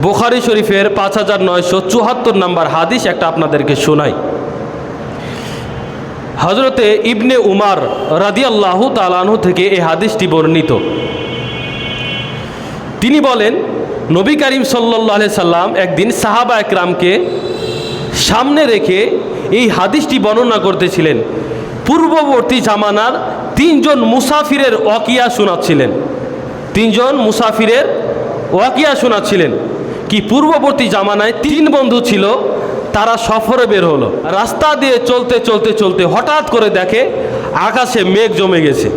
বুখারী শরীফের 5974 নম্বর হাদিস একটা আপনাদেরকে শোনাই। হযরতে ইবনে উমর রাদিয়াল্লাহু তাআলা আনহু থেকে এই হাদিসটি বর্ণিত। তিনি বলেন, নবী করিম সাল্লাল্লাহু আলাইহি সাল্লাম একদিন সাহাবা একরামকে সামনে রেখে এই হাদিসটি বর্ণনা করতেছিলেন। পূর্ববর্তী জামানার তিনজন মুসাফিরের ওয়াকিয়া শোনাচ্ছিলেন। তিনজন মুসাফিরের ওয়াকিয়া শোনাচ্ছিলেন কি পূর্ববর্তী জামানায় তিন বন্ধু ছিল, তারা সফরে বের হলো। রাস্তা দিয়ে চলতে চলতে চলতে হঠাৎ করে দেখে আকাশে মেঘ জমে গেছে।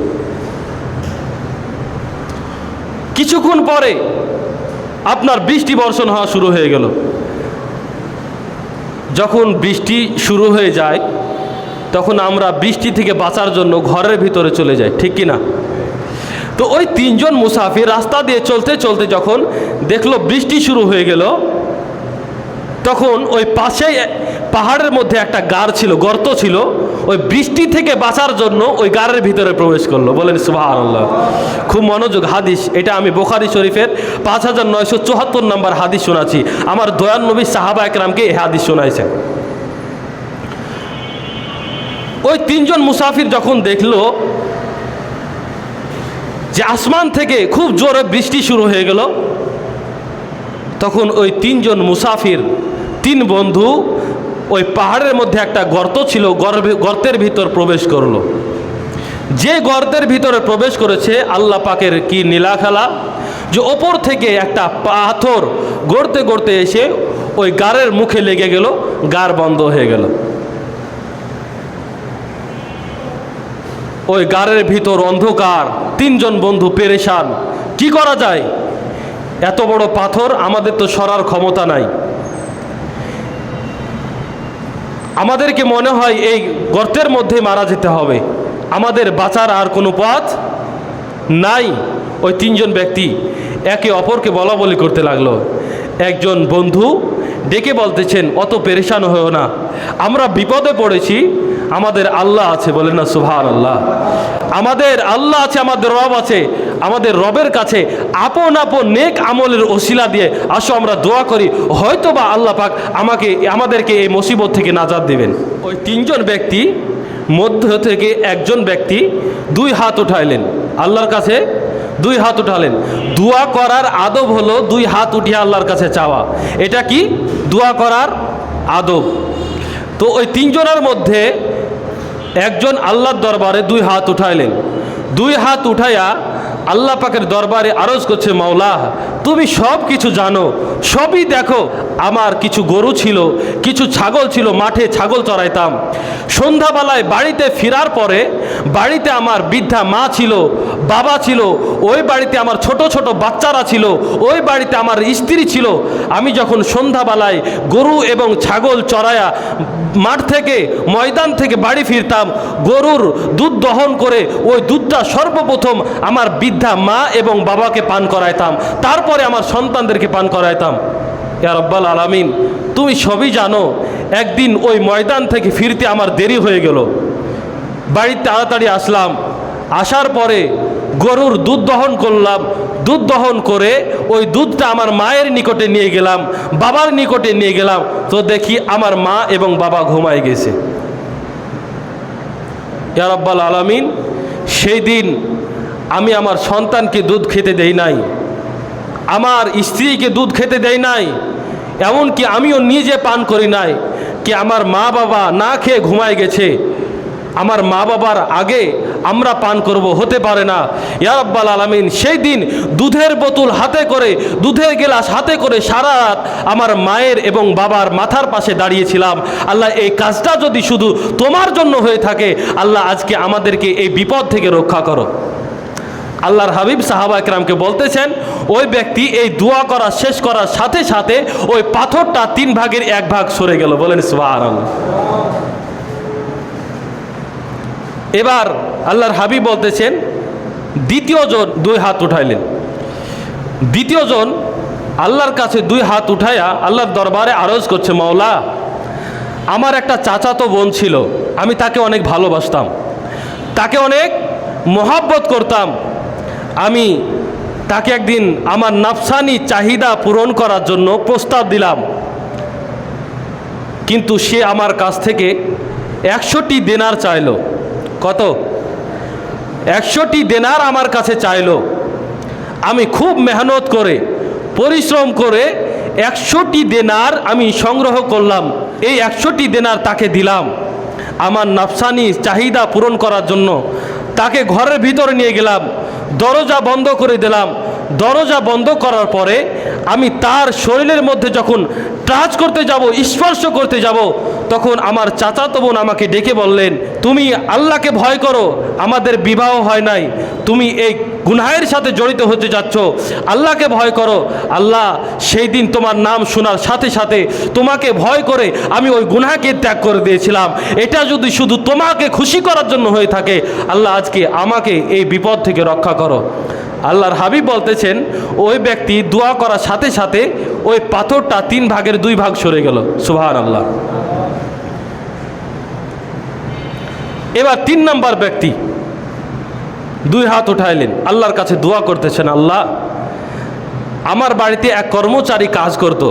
কিছুক্ষণ পরে আপনার বৃষ্টি বর্ষণ হওয়া শুরু হয়ে গেল। যখন বৃষ্টি শুরু হয়ে যায় তখন আমরা বৃষ্টি থেকে বাঁচার জন্য ঘরের ভিতরে চলে যাই, ঠিক কি না? তো ওই তিনজন মুসাফির রাস্তা দিয়ে চলতে চলতে যখন দেখলো বৃষ্টি শুরু হয়ে গেল, তখন ওই পাশেই পাহাড়ের মধ্যে একটা গার ছিল, গর্ত ছিল। ওই বৃষ্টি থেকে বাঁচার জন্য ওই গারের ভিতরে প্রবেশ করলো। বলেন সুবহানাল্লাহ। খুব মনোযোগ হাদিস এটা। আমি বুখারী শরীফের 5974 নম্বর হাদিস শোনাচ্ছি। আমার দয়াল নবী সাহাবা একরামকে এই হাদিস শোনাইছেন। ওই তিনজন মুসাফির যখন দেখলো যে আসমান থেকে খুব জোরে বৃষ্টি শুরু হয়ে গেল, তখন ওই তিনজন মুসাফির, তিন বন্ধু ওই পাহাড়ের মধ্যে একটা গর্ত ছিল, গর্তের ভিতর প্রবেশ করলো। যে গর্তের ভিতরে প্রবেশ করেছে, আল্লাহ পাকের কি নীলা খেলা যে ওপর থেকে একটা পাথর গড়তে গড়তে এসে ওই গারের মুখে লেগে গেল, গার বন্ধ হয়ে গেল। ওই গারের ভিতর অন্ধকার, তিনজন বন্ধু পেরেশান, কি করা যায়? এত বড় পাথর, আমাদের তো সরার ক্ষমতা নাই। আমাদেরকে মনে হয় এই গর্তের মধ্যে মারা যেতে হবে, আমাদের বাঁচার আর কোনো পথ নাই। ওই তিনজন ব্যক্তি একে অপরকে বলা বলি করতে লাগলো। একজন বন্ধু ডেকে বলতেছেন, অত পেরেশান হয়েও না, আমরা বিপদে পড়েছি, আমাদের আল্লাহ আছে। বলেন না সুবহানাল্লাহ। আমাদের আল্লাহ আছে, আমাদের রব আছে। আমাদের রবের কাছে আপন আপন নেক আমলের ওসিলা দিয়ে আসো আমরা দোয়া করি, হয়তো বা আল্লাহ পাক আমাদেরকে এই মুসিবত থেকে নাজাত দিবেন। ওই তিনজন ব্যক্তি মধ্য থেকে একজন ব্যক্তি দুই হাত উঠাইলেন, আল্লাহর কাছে দুই হাত উঠালেন। দোয়া করার আদব হলো দুই হাত উঠিয়ে আল্লাহর কাছে চাওয়া। এটা কি দোয়া করার আদব? তো ওই তিনজনের মধ্যে একজন আল্লাহর দরবারে দুই হাত উঠাইলেন। দুই হাত উঠাইয়া আল্লাহ পাকের দরবারে আরজ করছে, মাওলা তুমি সব কিছু জানো, সবই দেখো। আমার কিছু গরু ছিল, কিছু ছাগল ছিল, মাঠে ছাগল চড়াইতাম। সন্ধ্যাবেলায় বাড়িতে ফেরার পরে বাড়িতে আমার বৃদ্ধা মা ছিল, বাবা ছিল, ওই বাড়িতে আমার ছোট ছোট বাচ্চারা ছিল, ওই বাড়িতে আমার স্ত্রী ছিল। আমি যখন সন্ধ্যাবেলায় গরু এবং ছাগল চড়াইয়া মাঠ থেকে ময়দান থেকে বাড়ি ফিরতাম, গরুর দুধ দহন করে ওই দুধটা সর্বপ্রথম আমার বৃদ্ধা মা এবং বাবাকে পান করাইতাম, তারপরে আমার সন্তানদেরকে পান করাইতাম। ইয়া রাব্বাল আলামিন, তুমি সবই জানো। একদিন ওই ময়দান থেকে ফিরতে আমার দেরি হয়ে গেল, বাড়িতে তাড়াতাড়ি আসলাম। আসার পরে গরুর দুধ দহন করলাম, দুধ দহন করে ওই দুধটা আমার মায়ের নিকটে নিয়ে গেলাম, বাবার নিকটে নিয়ে গেলাম। তো দেখি আমার মা এবং বাবা ঘুমায় গেছে। ইয়া রাব্বাল আলামিন, সেই দিন আমি আমার সন্তানকে দুধ খেতে দেই নাই, আমার স্ত্রীকে দুধ খেতে দেই নাই, এমনকি আমিও নিজে পান করি নাই। কি আমার মা বাবা না খেয়ে ঘুমায় গেছে, আমার মা বাবার আগে আমরা পান করব, হতে পারে না। ইয়া রাব্বাল আলামিন, সেই দিন দুধের বোতল হাতে করে, দুধের গ্লাস হাতে করে সারা রাত আমার মায়ের এবং বাবার মাথার পাশে দাঁড়িয়েছিলাম। আল্লাহ, এই কাজটা যদি শুধু তোমার জন্য হয়ে থাকে, আল্লাহ আজকে আমাদেরকে এই বিপদ থেকে রক্ষা করো। আল্লাহর হাবিব সাহাবা একরামকে বলতেছেন, ওই ব্যক্তি এই দোয়া করা শেষ করার সাথে সাথে ওই পাথরটা 3 ভাগের 1 ভাগ সরে গেল। বলেন সুবহানাল্লাহ। এবার আল্লাহর হাবিব বলতেছেন, দ্বিতীয়জন 2 হাত উঠাইলেন। দ্বিতীয়জন আল্লাহর কাছে 2 হাত উঠাইয়া আল্লাহর দরবারে আরজ করছে, মাওলা আমার একটা চাচাতো বোন ছিল, আমি তাকে অনেক ভালোবাসতাম, তাকে অনেক মহব্বত করতাম। আমি তাকে একদিন আমার নাফসানি চাহিদা পূরণ করার জন্য প্রস্তাব দিলাম, কিন্তু সে আমার কাছ থেকে 100টি দেনার চাইলো। কত? 100টি দেনার আমার কাছে চাইলো। আমি খুব মেহনত করে পরিশ্রম করে 100টি দেনার আমি সংগ্রহ করলাম। এই 100টি দেনার তাকে দিলাম আমার নাফসানি চাহিদা পূরণ করার জন্য। তাকে ঘরের ভিতরে নিয়ে গেলাম, দরজা বন্ধ করে দিলাম। দরজা বন্ধ করার পরে আমি তার শরীরের মধ্যে যখন টাচ করতে যাব, স্পর্শ করতে যাব, তখন আমার চাচাতো বোন আমাকে ডেকে বললেন, তুমি আল্লাহকে ভয় করো, আমাদের বিবাহ হয় নাই, তুমি এই গুনাহের সাথে জড়িত হতে যাচ্ছ, আল্লাহকে ভয় করো। আল্লাহ সেই দিন তোমার নাম শোনার সাথে সাথে তোমাকে ভয় করে আমি ওই গুনাহকে ত্যাগ করে দিয়েছিলাম। এটা যদি শুধু তোমাকে খুশি করার জন্য হয়ে থাকে, আল্লাহ আজকে আমাকে এই বিপদ থেকে রক্ষা করো। আল্লাহর হাবিব বলতেছেন, ওই ব্যক্তি দোয়া করার সাথে সাথে ওই পাথরটা 3 ভাগের 2 ভাগ সরে গেল। সুবহানাল্লাহ। এবার 3 নম্বর ব্যক্তি 2 হাত উঠাইলেন, আল্লাহর কাছে দোয়া করতেছেন, আল্লাহ আমার বাড়িতে এক কর্মচারী কাজ করত,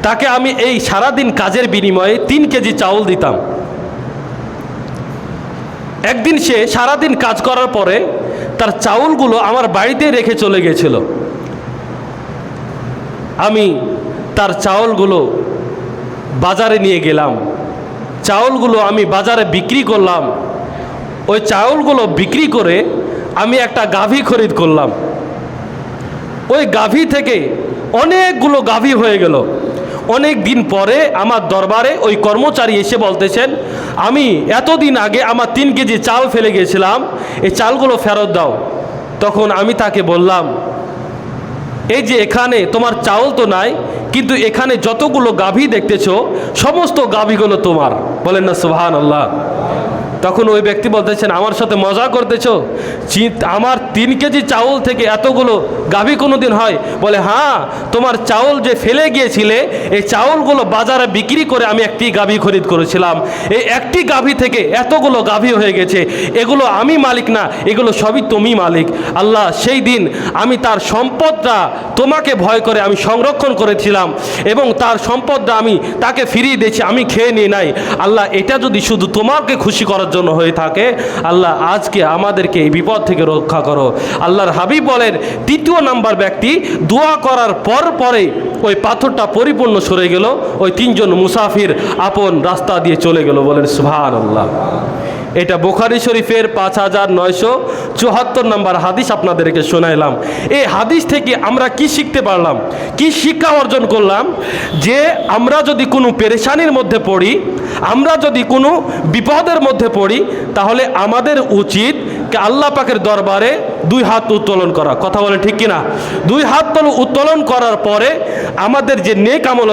তাকে আমি এই সারাদিন কাজের বিনিময়ে 3 কেজি চাউল দিতাম। একদিন সে সারাদিন কাজ করার পরে তার চাউলগুলো আমার বাড়িতে রেখে চলে গেছিল। আমি তার চাউলগুলো বাজারে নিয়ে গেলাম, চাউলগুলো আমি বাজারে বিক্রি করলাম। ওই চাউলগুলো বিক্রি করে আমি একটা গাভী খরিদ করলাম। ওই গাভী থেকে অনেকগুলো গাভী হয়ে গেল। অনেক দিন পরে আমার দরবারে ওই কর্মচারী এসে বলতেছেন, আমি এতদিন আগে আমার 3 কেজি চাল ফেলে গিয়েছিলাম, এই চালগুলো ফেরত দাও। তখন আমি তাকে বললাম, এই যে এখানে তোমার চাউল তো নাই, কিন্তু এখানে যতগুলো গাভী দেখতেছো সমস্ত গাভীগুলো তোমার। বলেন না সুবহানাল্লাহ। তখন ওই ব্যক্তি বলতেছেন, আমার সাথে মজা করতেছো? আমার 3 কেজি চাউল থেকে এতগুলো গাভী কোনো দিন হয়? বলে, হ্যাঁ, তোমার চাউল যে ফেলে গিয়েছিলে এই চাউলগুলো বাজারে বিক্রি করে আমি একটি গাভী খরিদ করেছিলাম। এই একটি গাভী থেকে এতগুলো গাভী হয়ে গেছে, এগুলো আমি মালিক না, এগুলো সবই তুমি মালিক। আল্লাহ সেই দিন আমি তার সম্পদটা তোমাকে ভয় করে আমি সংরক্ষণ করেছিলাম এবং তার সম্পদটা আমি তাকে ফিরিয়ে দিয়েছি, আমি খেয়ে নিয়ে নাই। আল্লাহ এটা যদি শুধু তোমাকে খুশি করার জন্য হয়ে থাকে, আল্লাহ আজকে আমাদেরকে এই বিপদ থেকে রক্ষা করো। আল্লাহর হাবিব বলেন, 3য় নাম্বার ব্যক্তি দোয়া করার পরে ওই পাথরটা পরিপূর্ণ সরে গেল। ওই 3 জন মুসাফির আপন রাস্তা দিয়ে চলে গেল। বলেন সুবহানাল্লাহ। এটা বুখারী শরীফের 5974 নম্বর হাদিস আপনাদেরকে শোনাইলাম। এই হাদিস থেকে আমরা কি শিখতে পারলাম, কি শিক্ষা অর্জন করলাম? যে আমরা যদি কোনো পেরেশানির মধ্যে পড়ি, আমরা যদি কোনো বিপদের মধ্যে পড়ি, তাহলে আমাদের উচিত আল্লাহ পাকের দরবারে 2 হাত উত্তোলন করা। কথা বলে ঠিক কিনা? 2 হাত উত্তোলন করার পরে আমাদের যে নেক আমল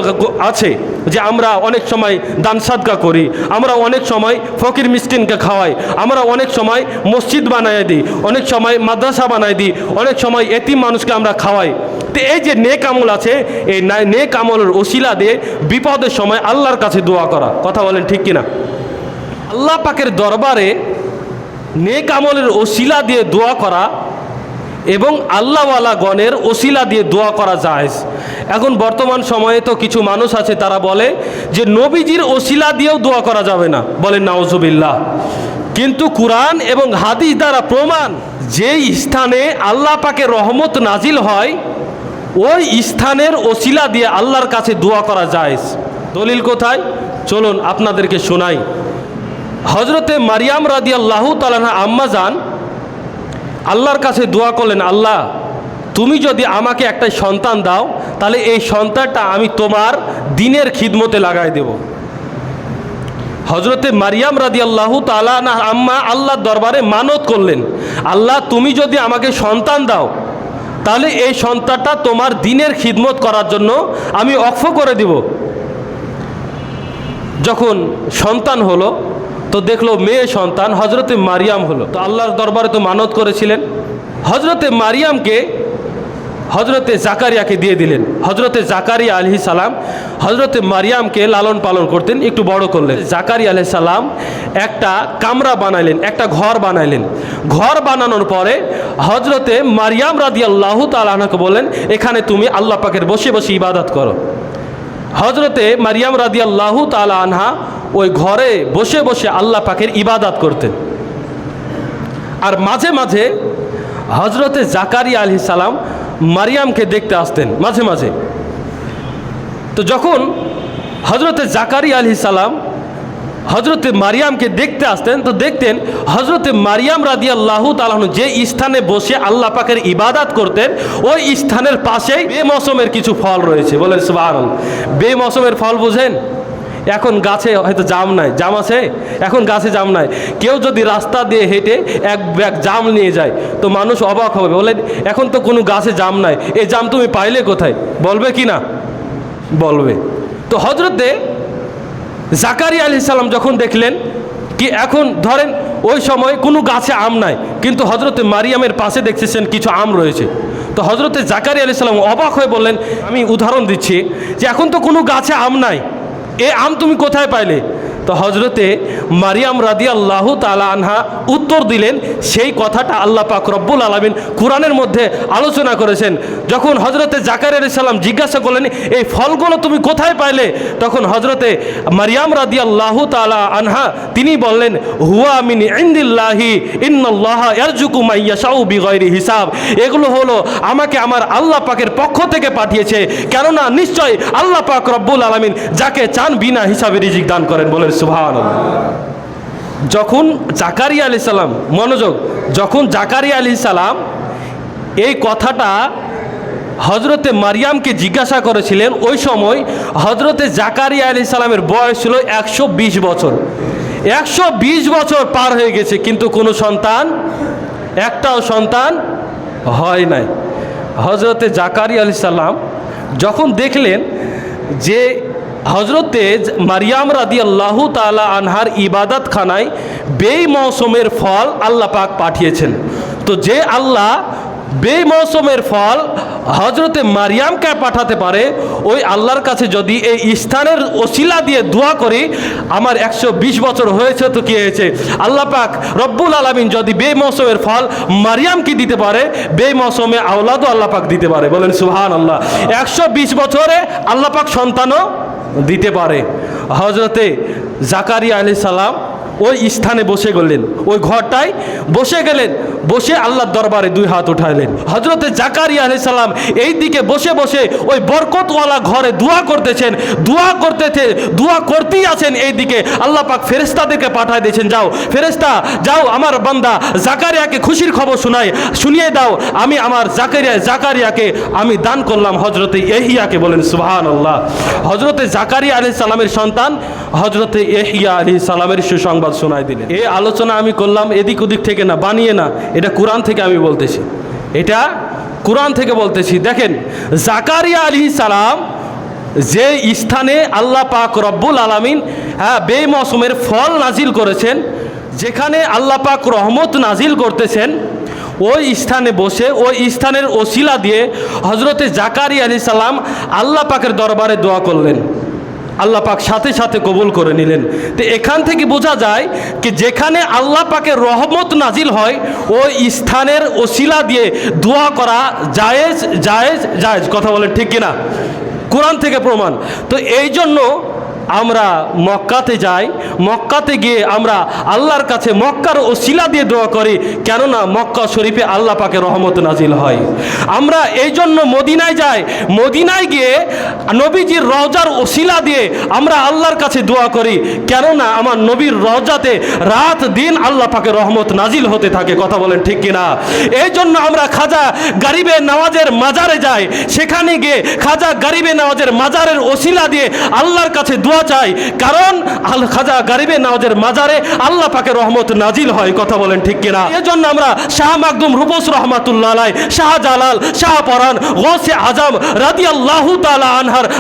আছে, যে আমরা অনেক সময় দান সাদকা করি, আমরা অনেক সময় ফকির মিসকিনকে খাওয়াই, আমরা অনেক সময় মসজিদ বানাই দিই, অনেক সময় মাদ্রাসা বানাই দিই, অনেক সময় এতিম মানুষকে আমরা খাওয়াই। তো এই যে নেক আমল আছে, এই নেক আমলের ওসিলা দিয়ে বিপদের সময় আল্লাহর কাছে দোয়া করা। কথা বলেন ঠিক কিনা? আল্লাহ পাকের দরবারে নেক আমলের ওসিলা দিয়ে দোয়া করা এবং আল্লাহওয়ালা গণের ওসিলা দিয়ে দোয়া করা যায়। এখন বর্তমান সময়ে তো কিছু মানুষ আছে, তারা বলে যে নবীজির ওসিলা দিয়েও দোয়া করা যাবে না। বলেন নাউজুবিল্লাহ। কিন্তু কুরআন এবং হাদিস দ্বারা প্রমাণ, যেই স্থানে আল্লাহ পাকের রহমত নাজিল হয় ওই স্থানের ওসিলা দিয়ে আল্লাহর কাছে দোয়া করা যায়। দলিল কোথায়? চলুন আপনাদেরকে শোনাই। হজরতে মারিয়াম রাদিয়াল্লাহু তাআলা আম্মা জান আল্লাহর কাছে দোয়া করলেন, আল্লাহ তুমি যদি আমাকে একটা সন্তান দাও, তাহলে এই সন্তানটা আমি তোমার দ্বীনের খিদমতে লাগাই দেব। হজরতে মারিয়াম রাদিয়াল্লাহু তাআলা আম্মা আল্লাহর দরবারে মানত করলেন, আল্লাহ তুমি যদি আমাকে সন্তান দাও, তাহলে এই সন্তানটা তোমার দ্বীনের খিদমত করার জন্য আমি ওয়াকফ করে দিব। যখন সন্তান হলো তো দেখলো মেয়ে সন্তান হজরতে মারিয়াম হলো। তো আল্লাহর দরবারে তো মানত করেছিলেন, হজরতে মারিয়ামকে হজরতে জাকারিয়াকে দিয়ে দিলেন। হজরতে জাকারিয়া আলাইহিস সালাম হজরতে মারিয়ামকে লালন পালন করতেন, একটু বড় করলেন। জাকারিয়া আলাইহিস সালাম একটা কামরা বানাইলেন, একটা ঘর বানাইলেন। ঘর বানানোর পরে হজরতে মারিয়াম রাদিয়াল্লাহু তাআলা আনহাকে বললেন, এখানে তুমি আল্লাহ পাকের বসে বসে ইবাদত করো। হজরতে মারিয়াম রাদিয়াল্লাহু তাআলা আনহা ওই ঘরে বসে বসে আল্লাহ পাকের ইবাদত করতেন। আর মাঝে মাঝে হজরতে জাকারিয়া আলাইহিস সালাম মারিয়ামকে দেখতে আসতেন মাঝে মাঝে। তো যখন হজরতে জাকারিয়া আলাইহিস সালাম হজরতে মারিয়ামকে দেখতে আসতেন, তো দেখতেন হজরতে মারিয়াম রাদিয়াল্লাহু তাআলা যে স্থানে বসে আল্লাহ পাকের ইবাদত করতেন ওই স্থানের পাশেই বেমৌসুমের কিছু ফল রয়েছে। বলেন সুবহানাল্লাহ। বেমৌসুমের ফল বুঝেন? এখন গাছে হয়তো জাম নাই, জাম আছে, এখন গাছে জাম নাই। কেউ যদি রাস্তা দিয়ে হেঁটে এক ব্যাগ জাম নিয়ে যায় তো মানুষ অবাক হবে, বলেন এখন তো কোনো গাছে জাম নাই, এই জাম তুমি পাইলে কোথায়? বলবে কি না? বলবে। তো হজরতে জাকারিয়া আলাইহিস সালাম যখন দেখলেন কি এখন ধরেন ওই সময় কোনো গাছে আম নাই, কিন্তু হজরতে মারিয়ামের পাশে দেখতেছেন কিছু আম রয়েছে। তো হজরতে জাকারিয়া আলাইহিস সালাম অবাক হয়ে বললেন, আমি উদাহরণ দিচ্ছি যে এখন তো কোনো গাছে আম নাই, এ আম তুমি কোথায় পাইলে? তো হজরতে মারিয়াম রাদিয়াল্লাহু তাআলা আনহা উত্তর দিলেন সেই কথাটা আল্লাহ পাক রব্বুল আলামিন কুরআনের মধ্যে আলোচনা করেছেন। যখন হজরতে জাকারিয়া আলাইহিস সালাম জিজ্ঞাসা করলেন এই ফলগুলো তুমি কোথায় পাইলে, তখন হজরতে মারিয়াম রাদিয়াল্লাহু তাআলা আনহা তিনি বললেন, হুয়া মিন ইনদিল্লাহি ইন্নাল্লাহা ইয়ারযুকু মান ইয়াশাউ বিগাইরি হিসাব। এগুলো হলো আমাকে আমার আল্লাহ পাকের পক্ষ থেকে পাঠিয়েছে, কেননা নিশ্চয় আল্লাহ পাক রব্বুল আলামিন যাকে চান বিনা হিসাবে রিজিক দান করেন। বলেন সুবহানাল্লাহ। যখন জাকারিয়া আলাইহিস সালাম, মনোযোগ, যখন জাকারিয়া আলাইহিস সালাম এই কথাটা হজরতে মারিয়ামকে জিজ্ঞাসা করেছিলেন ওই সময় হজরতে জাকারিয়া আলাইহিস সালামের বয়স ছিল 120 বছর। 120 বছর পার হয়ে গেছে কিন্তু কোনো সন্তান, একটাও সন্তান হয় নাই। হজরতে জাকারিয়া আলাইহিস সালাম যখন দেখলেন যে হজরতে মারিয়াম রাদিয়াল্লাহু তাআলা আনহার ইবাদত খানায় বেমৌসুমের ফল আল্লাহ পাক পাঠিয়েছেন, তো যে আল্লাহ বেমৌসুমের ফল হজরতে মারিয়ামকে পাঠাতে পারে ওই আল্লাহর কাছে যদি এই স্থানের ওসিলা দিয়ে দোয়া করি, আমার 120 বছর হয়েছে তো কি হয়েছে, আল্লাহ পাক রব্বুল আলামিন যদি বেমৌসুমের ফল মারিয়ামকে দিতে পারে বেমৌসুমে আওলাদও আল্লাহ পাক দিতে পারে। বলেন সুবহানাল্লাহ। 120 বছরে আল্লাহ পাক সন্তানও দিতে পারে। হজরতে জাকারিয়া আলাইহিস সালাম ওই স্থানে বসে গেলেন, ওই ঘরটায় বসে গেলেন, বসে আল্লাহর দরবারে দুই হাত উঠাইলেন। হজরতে জাকারিয়া আলাইহিস সালাম এই দিকে বসে বসে ওই বরকতওয়ালা ঘরে দোয়া করতেছেন, দোয়া করতেই আছেন। এই দিকে আল্লাহ পাক ফেরেশতাদেরকে পাঠায় দিয়েছেন, যাও ফেরেশতা যাও আমার বান্দা জাকারিয়াকে খুশির খবর শুনিয়ে দাও, আমি আমার জাকারিয়াকে আমি দান করলাম হজরতে ইয়াহইয়াকে। বলেন সুবহানাল্লাহ। হজরতে জাকারিয়া আলাইহিস সালামের সন্তান হজরতে ইয়াহইয়া আলাইহিস সালামের সুসংবাদ শোনায় দিলেন। এই আলোচনা আমি করলাম এদিক ওদিক থেকে না, বানিয়ে না, এটা কোরআন থেকে আমি বলতেছি, এটা কোরআন থেকে বলতেছি। দেখেন জাকারিয়া আলাইহিস সালাম যে স্থানে আল্লাহ পাক রব্বুল আলামিন বেমৌসুমের ফল নাজিল করেছেন, যেখানে আল্লাহ পাক রহমত নাজিল করতেছেন, ওই স্থানে বসে ওই স্থানের ওসিলা দিয়ে হজরতে জাকারিয়া আলাইহিস সালাম আল্লাহ পাকের দরবারে দোয়া করলেন। আল্লাহ পাক সাথে সাথে কবুল করে নিলেন। তো এখান থেকে বোঝা যায় কি যেখানে আল্লাহ পাকের রহমত নাজিল হয় ওই স্থানের ওসিলা দিয়ে দোয়া করা জায়েজ জায়েজ জায়েজ। কথা বলেন ঠিক কিনা? কোরআন থেকে প্রমাণ। তো এই জন্য আমরা মক্কাতে যাই, মক্কাতে গিয়ে আমরা আল্লাহর কাছে মক্কার ওসিলা দিয়ে দোয়া করি, কেননা মক্কা শরীফে আল্লাহ পাকের রহমত নাজিল হয়। আমরা এই জন্য মদিনায় যাই, মদিনায় গিয়ে নবীজির রওজার ওসিলা দিয়ে আমরা আল্লাহর কাছে দোয়া করি, কেননা আমার নবীর রওজাতে রাত দিন আল্লাহ পাকের রহমত নাজিল হতে থাকে। কথা বলেন ঠিক কিনা? এই জন্য আমরা খাজা গরিবে নওয়াজের মাজারে যাই, সেখানে গিয়ে খাজা গরিবে নওয়াজের মাজারের ওসিলা দিয়ে আল্লাহর কাছে দোয়া দোয়া চাই, কারণ আল খাজা গরিবে নওয়াজের মাজারে আল্লাহ পাকের রহমত নাজিল হয়। কথা বলেন ঠিক কিনা? এজন্য আমরা শাহ মাকদুম রূপস রহমাতুল্লাহ আলাইহি, শাহ জালাল, শাহ পরান, গৌসে আজম রাদিয়াল্লাহু তাআলা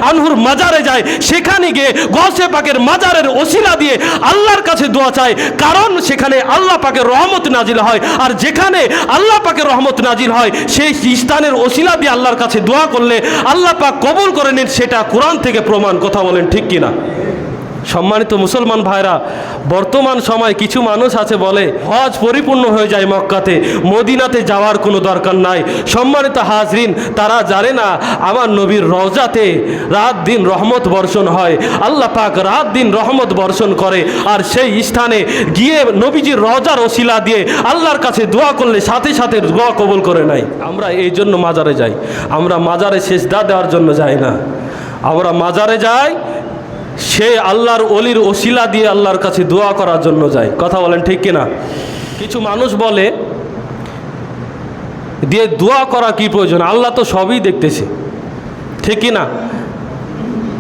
আনহুর মাজারে যায়, সেখানে গিয়ে গৌসে পাকের মাজারের ওসিলা দিয়ে আল্লাহর কাছে দোয়া চাই, কারণ সেখানে আল্লাহ পাকের রহমত নাজিল হয়। আর যেখানে আল্লাহ পাকের রহমত নাজিল হয় সেই স্থানের ওসিলা দিয়ে আল্লাহর কাছে দোয়া করলে আল্লাহ পাক কবুল করে নেন, সেটা কোরআন থেকে প্রমাণ। কথা বলেন ঠিক কিনা? সম্মানিত মুসলমান ভাইরা, বর্তমান সময় কিছু মানুষ আছে বলে হজ পরিপূর্ণ হয়ে যায় মক্কাতে, মদিনাতে যাওয়ার কোনো দরকার নাই। সম্মানিত হাজরিন, তারা জানে না আমার নবীর রওজাতে রাত দিন রহমত বর্ষণ হয়, আল্লাহ পাক রাত দিন রহমত বর্ষণ করে। আর সেই স্থানে গিয়ে নবীজির রওজার ওসিলা দিয়ে আল্লাহর কাছে দোয়া করলে সাথে সাথে দোয়া কবুল করে নাই। আমরা এই জন্য মাজারে যাই, আমরা মাজারে সেজদা দেওয়ার জন্য যাই না, আমরা মাজারে যাই সে আল্লাহর অলির ওসিলা দিয়ে আল্লাহর কাছে দোয়া করার জন্য যায়। কথা বলেন ঠিক কিনা? কিছু মানুষ বলে দিয়ে দোয়া করা কি প্রয়োজন, আল্লাহ তো সবই দেখতেছে, ঠিক কিনা?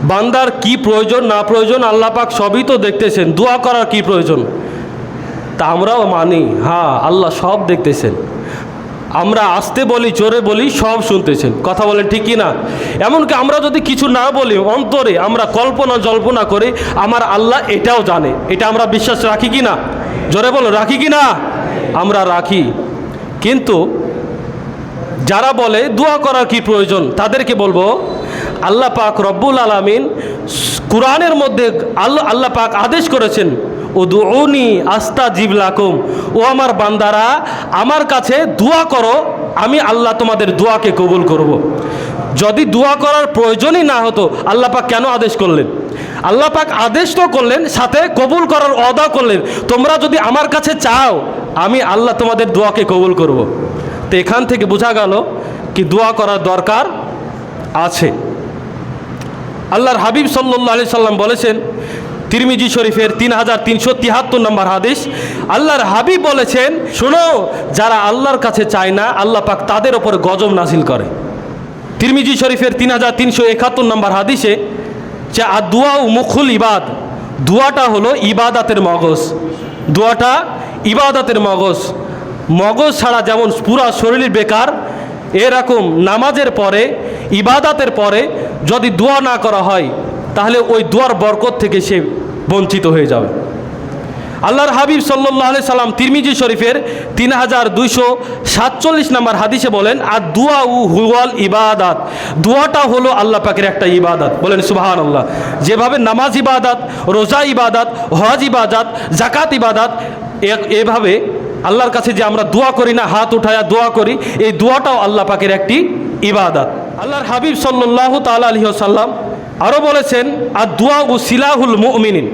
বান্দার কি প্রয়োজন না প্রয়োজন আল্লাহ পাক সবই তো দেখতেছেন, দোয়া করার কি প্রয়োজন? তা আমরাও মানি, হ্যাঁ আল্লাহ সব দেখতেছেন, আমরা আসতে বলি জোরে বলি সব শুনতেছেন। কথা বলেন ঠিক কিনা? এমনকি আমরা যদি কিছু না বলি অন্তরে আমরা কল্পনা জল্পনা করি আমার আল্লাহ এটাও জানে, এটা আমরা বিশ্বাস রাখি কি না? জোরে বলো, রাখি কি না? আমরা রাখি। কিন্তু যারা বলে দোয়া করার কি প্রয়োজন তাদেরকে বলবো, আল্লাহ পাক রব্বুল আলামিন কুরআনের মধ্যে আল্লাহ পাক আদেশ করেছেন, উদউনি আস্তাজিব লাকুম, ও আমার বান্দারা আমার কাছে দোয়া করো, আমি আল্লাহ তোমাদের দোয়াকে কবুল করব। যদি দোয়া করার প্রয়োজনই না হতো আল্লাহ পাক কেন আদেশ করলেন? আল্লাহ পাক আদেশ তো করলেন, সাথে কবুল করার ওয়াদা করলেন, তোমরা যদি আমার কাছে চাও আমি আল্লাহ তোমাদের দোয়াকে কবুল করব। তো এখান থেকে বোঝা গেল কি দোয়া করার দরকার আছে। আল্লাহর হাবিব সাল্লাল্লাহু আলাইহি সাল্লাম বলেছেন, তিরমিজি শরীফের 3373 নম্বর হাদিস, আল্লাহর হাবিব বলেছেন, শোনো যারা আল্লাহর কাছে চায় না আল্লাহ পাক তাদের ওপর গজব নাজিল করে। তিরমিজি শরীফের 3371 নম্বর হাদিসে যে আদুয়া ও মুখুল ইবাদ, দোয়াটা হলো ইবাদাতের মগজ, দোয়াটা ইবাদাতের মগজ। মগজ ছাড়া যেমন পুরা শরীর বেকার, এরকম নামাজের পরে ইবাদাতের পরে যদি দোয়া না করা হয় তাহলে ওই দোয়ার বরকত থেকে সে বঞ্চিত হয়ে যাবে। আল্লাহর হাবিব সাল্লাল্লাহু আলাইহি সাল্লাম তিরমিজি শরীফের 3247 নম্বর হাদিসে বলেন, আর দুয়া উ হুয়াল ইবাদাত, দোয়াটা হলো আল্লাহ পাকের একটা ইবাদত। বলেন সুবহানাল্লাহ। যেভাবে নামাজ ইবাদত, রোজা ইবাদত, হজ ইবাদত, জাকাত ইবাদত, এভাবে আল্লাহর কাছে যে আমরা দোয়া করি না, হাত উঠায়া দোয়া করি, এই দোয়াটাও আল্লাহ পাকের একটি ইবাদত। আল্লাহর হাবিব সাল্লাল্লাহু তাআলা আলাইহি ওয়াসাল্লাম আরও বলেছেন, আর দোয়া উ সিলাহুল মুমিনিন,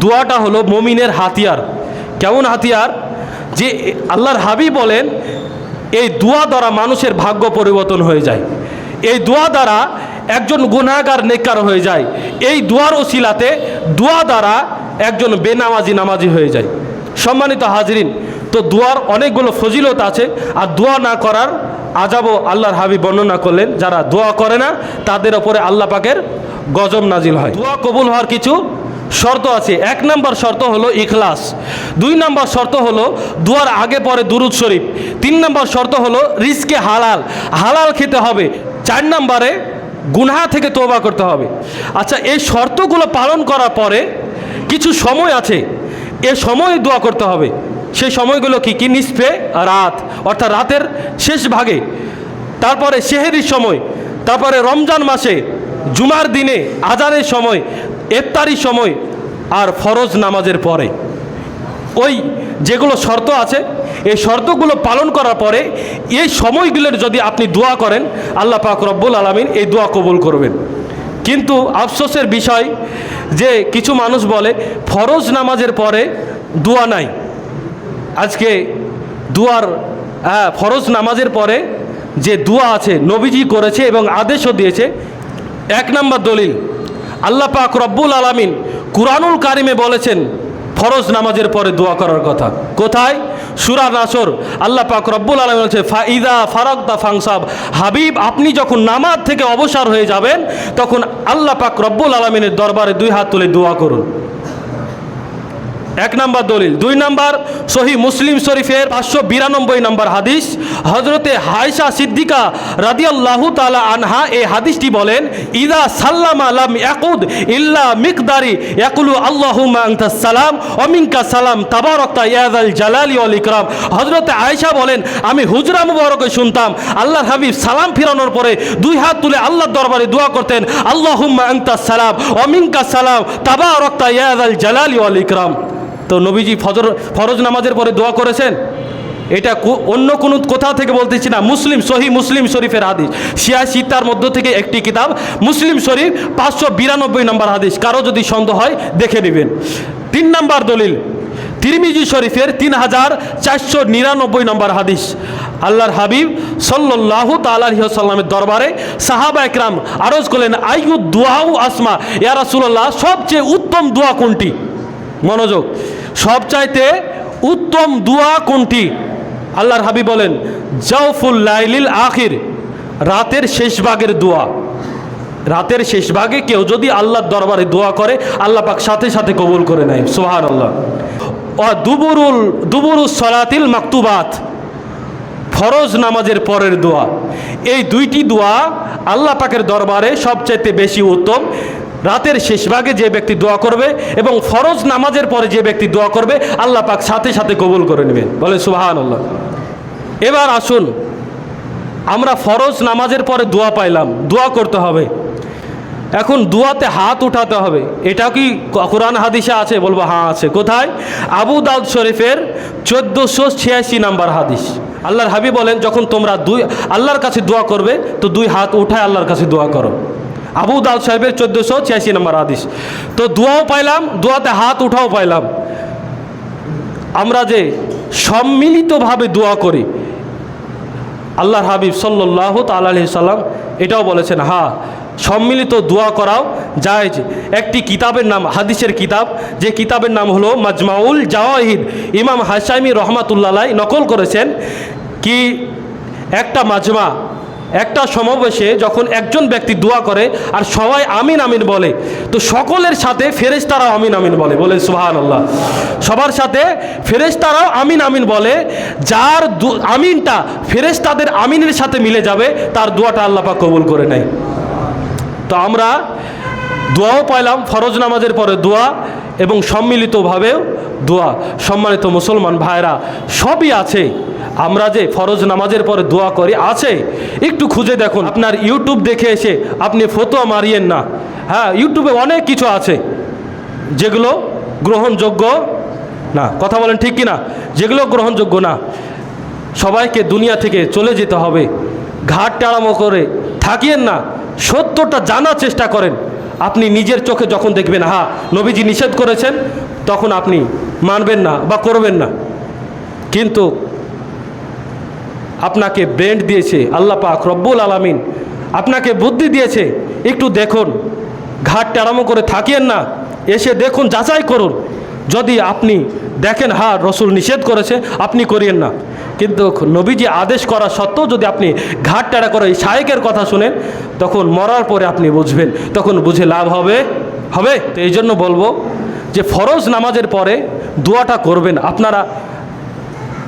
দোয়াটা হলো মুমিনের হাতিয়ার। কেমন হাতিয়ার? যে আল্লাহর হাবিব বলেন এই দোয়া দ্বারা মানুষের ভাগ্য পরিবর্তন হয়ে যায়, এই দোয়া দ্বারা একজন গুনাহগার নেককার হয়ে যায়, এই দোয়ার ওসিলাতে দোয়া দ্বারা একজন বেনামাজি নামাজি হয়ে যায়। সম্মানিত হাজরিন, তো দোয়ার অনেকগুলো ফজিলত আছে, আর দোয়া না করার আযাবও আল্লাহর হাবিব বর্ণনা করলেন। যারা দোয়া করে না তাদের ওপরে আল্লাহ পাকের গজব নাজিল হয়। দোয়া কবুল হওয়ার কিছু শর্ত আছে। 1 নম্বর শর্ত হলো ইখলাস, 2 নম্বর শর্ত হলো দোয়ার আগে পরে দুরূদ শরীফ, 3 নম্বর শর্ত হলো রিজকে হালাল, হালাল খেতে হবে, 4 নম্বরে গুনাহ থেকে তওবা করতে হবে। আচ্ছা, এই শর্তগুলো পালন করার পরে কিছু সময় আছে, এ সময় দোয়া করতে হবে। সেই সময়গুলো কি কি? নিসফে রাত অর্থাৎ রাতের শেষ ভাগে, তারপরে সেহরির সময়, তারপরে রমজান মাসে জুমার দিনে আজানের সময়, ইফতারির সময়, আর ফরজ নামাজের পরে। ওই যেগুলো শর্ত আছে এই শর্তগুলো পালন করার পরে এই সময়গুলোর যদি আপনি দোয়া করেন আল্লাহ পাক রব্বুল আলামিন এই দোয়া কবুল করবেন। কিন্তু আফসোসের বিষয় যে কিছু মানুষ বলে ফরজ নামাজের পরে দোয়া নাই। আজকে দুয়ার ফরজ নামাজের পরে যে দোয়া আছে নবীজি করেছে এবং আদেশও দিয়েছে। 1 নম্বর দলিল, আল্লাহ পাক রব্বুল আলামিন কুরআনুল কারিমে বলেছেন ফরজ নামাজের পরে দোয়া করার কথা। কোথায়? সূরা নাসর আল্লাহ পাক রব্বুল আলামিন বলছে ফাইদা ফারাগতা ফাংসাব, হাবিব আপনি যখন নামাজ থেকে অবসর হয়ে যাবেন তখন আল্লাহ পাক রব্বুল আলামিনের দরবারে দুই হাত তুলে দোয়া করুন। এক নাম্বার দলিল। দুই নাম্বার, সহি মুসলিম শরীফের 592 নম্বর হাদিস, হজরতে আয়েশা সিদ্দিকা রাদিয়াল্লাহু তাআলা আনহা এই হাদিসটি বলেন, ইদা সাল্লামা লাম ইয়াকুদ ইল্লা মিকদারি ইয়াকুলু আল্লাহুম্মা আনতাস সালাম ওয়া মিনকা সালাম তাবারাকতা ইয়া যাল জালালি ওয়াল ইকরাম। হজরতে আয়েশা বলেন, আমি হুজরা মুবারকে শুনতাম আল্লাহর হাবিব সালাম ফিরানোর পরে দুই হাত তুলে আল্লাহর দরবারে দোয়া করতেন, আল্লাহুম্মা আনতাস সালাম ওয়া মিনকা সালাম তাবারাকতা ইয়া যাল জালালি ওয়াল ইকরাম। তো নবীজি ফরজ নামাজের পরে দোয়া করেছেন? এটা অন্য কোনো কোথাও থেকে বলতেছি না, মুসলিম সহি মুসলিম শরীফের হাদিস, 86 তার মধ্য থেকে একটি কিতাব মুসলিম শরীফ 592 নম্বর হাদিস। কারো যদি সন্দেহ হয় দেখে নেবেন। 3 নম্বর দলিল, তিরমিজি শরীফের 3499 নম্বর হাদিস, আল্লাহর হাবিব সাল্লাল্লাহু তাআলা আলাইহি ওয়াসাল্লামের দরবারে সাহাবা একরাম আরজ করলেন, আইয়ু দুআউ আসমা, ইয়া রাসূলুল্লাহ সবচেয়ে উত্তম দোয়া কোনটি? মনোযোগ, সবচাইতে উত্তম দোয়া কোনটি? আল্লাহর হাবিব বলেন, জাওফুল লাইলিল আখির, রাতের শেষ ভাগের দোয়া। রাতের শেষ ভাগে কেউ যদি আল্লাহর দরবারে দোয়া করে আল্লাহ পাক সাথে সাথে কবুল করে নেয়, সুবহানাল্লাহ। ও দুবুরুস সালাতিল মাকতুবাত, ফরজ নামাজের পরের দোয়া। এই দুইটি দোয়া আল্লাহ পাকের দরবারে সবচাইতে বেশি উত্তম। রাতের শেষ ভাগে যে ব্যক্তি দোয়া করবে এবং ফরজ নামাজের পরে যে ব্যক্তি দোয়া করবে আল্লাহ পাক সাথে সাথে কবুল করে নেবেন, বলে সুবহানাল্লাহ। এবার আসুন, আমরা ফরজ নামাজের পরে দোয়া পাইলাম, দোয়া করতে হবে। এখন দোয়াতে হাত উঠাতে হবে, এটা কি কোরআন হাদিসে আছে? বলবো হ্যাঁ আছে। কোথায়? আবু দাউদ শরীফের 1486 নম্বর হাদিস। আল্লাহর হাবিব বলেন, যখন তোমরা আল্লাহর কাছে দোয়া করবে তো দুই হাত উঠায় আল্লাহর কাছে দোয়া করো। আবু দাউদ সাহেবের 1486 নম্বর হাদিস। তো দোয়াও পাইলাম, দোয়াতে হাত উঠাও পাইলাম। আমরা যে সম্মিলিতভাবে দোয়া করি, আল্লাহর হাবিব সাল্লাল্লাহু তাআলা আলাইহি সাল্লাম এটাও বলেছেন, হ্যাঁ সম্মিলিত দোয়া করাও জায়েজ। একটি কিতাবের নাম, হাদিসের কিতাব, যে কিতাবের নাম হলো মাজমাউল জাওয়াহিদ, ইমাম হাশামি রহমাতুল্লাহ আলাইহি নকল করেছেন কি একটা মাজমা, একটা সমাবেশে যখন একজন ব্যক্তি দোয়া করে আর সবাই আমিন আমিন বলে, তো সকলের সাথে ফেরেশতারাও আমিন আমিন বলে, বলে সুবহানাল্লাহ। সবার সাথে ফেরেশতারাও আমিন আমিন বলে। যার আমিনটা ফেরেশতাদের আমিনের সাথে মিলে যাবে তার দোয়াটা আল্লাহ পাক কবুল করে নেয়। তো আমরা দোয়াও পাইলাম, ফরজ নামাজের পরে দোয়া এবং সম্মিলিতভাবেও দোয়া। সম্মানিত মুসলমান ভাইরা, সবই আছে। আমরা যে ফরজ নামাজের পরে দোয়া করি আছে, একটু খুঁজে দেখুন। আপনার ইউটিউব দেখে এসে আপনি ফতোয়া মারিয়েন না। হ্যাঁ, ইউটিউবে অনেক কিছু আছে যেগুলো গ্রহণযোগ্য না, কথা বলেন ঠিক কিনা? যেগুলো গ্রহণযোগ্য না। সবাইকে দুনিয়া থেকে চলে যেতে হবে, ঘাট টাড়ামো করে থাকিয়েন না, সত্যটা জানার চেষ্টা করেন। আপনি নিজের চোখে যখন দেখবেন হ্যাঁ নবীজি নিষেধ করেছেন, তখন আপনি মানবেন না বা করবেন না। কিন্তু আপনাকে ব্রেন দিয়েছে আল্লাহ পাক রব্বুল আলামিন, আপনাকে বুদ্ধি দিয়েছে, একটু দেখুন, ঘাট টাড়ামো করে থাকিয়েন না, এসে দেখুন, যাচাই করুন। যদি আপনি দেখেন হ্যাঁ রসুল নিষেধ করেছে, আপনি করিয়েন না। কিন্তু নবীজি আদেশ করা সত্ত্বেও যদি আপনি ঘাট টাড়া করে শায়েকের কথা শুনেন, তখন মরার পরে আপনি বুঝবেন, তখন বুঝে লাভ হবে। তো এই জন্য বলবো যে ফরজ নামাজের পরে দোয়াটা করবেন। আপনারা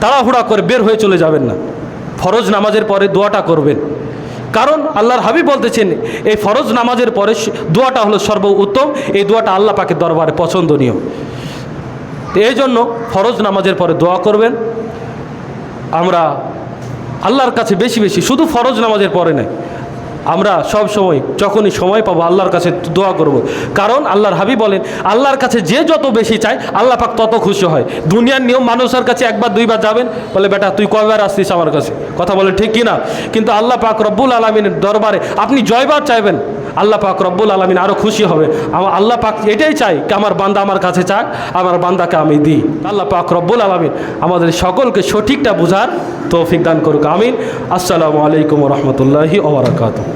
তাড়াহুড়া করে বের হয়ে চলে যাবেন না, ফরজ নামাজের পরে দোয়াটা করবেন। কারণ আল্লাহর হাবিব বলতেছেন এই ফরজ নামাজের পরে দোয়াটা হলো সর্বোত্তম, এই দোয়াটা আল্লাহ পাকের দরবারে পছন্দনীয়। এই জন্য ফরজ নামাজের পরে দোয়া করবেন। আমরা আল্লাহর কাছে বেশি বেশি, শুধু ফরজ নামাজের পরে নয়, আমরা সব সময় যখনই সময় পাবো আল্লাহর কাছে দোয়া করব। কারণ আল্লাহর হাবিব বলেন, আল্লাহর কাছে যে যত বেশি চায় আল্লাহ পাক তত খুশি হয়। দুনিয়ার নিয়ম, মানুষের কাছে একবার দুইবার যাবেন, বলে বেটা তুই কয়বার আসছিস আমার কাছে, কথা বলে ঠিক কিনা? কিন্তু আল্লাহ পাক রব্বুল আলামিনের দরবারে আপনি জয়বার চাইবেন, আল্লাহ পাক রব্বুল আলামিন আরও খুশি হবে। আল্লাহ পাক এটাই চাই কি আমার বান্দা আমার কাছে চাক, আমার বান্দাকে আমি দিই। আল্লাহ পাক রব্বুল আলামিন আমাদের সকলকে সঠিকটা বোঝার তৌফিক দান করুক, আমিন। আসসালামু আলাইকুম ওয়া রাহমাতুল্লাহি ওয়া বারাকাতুহু।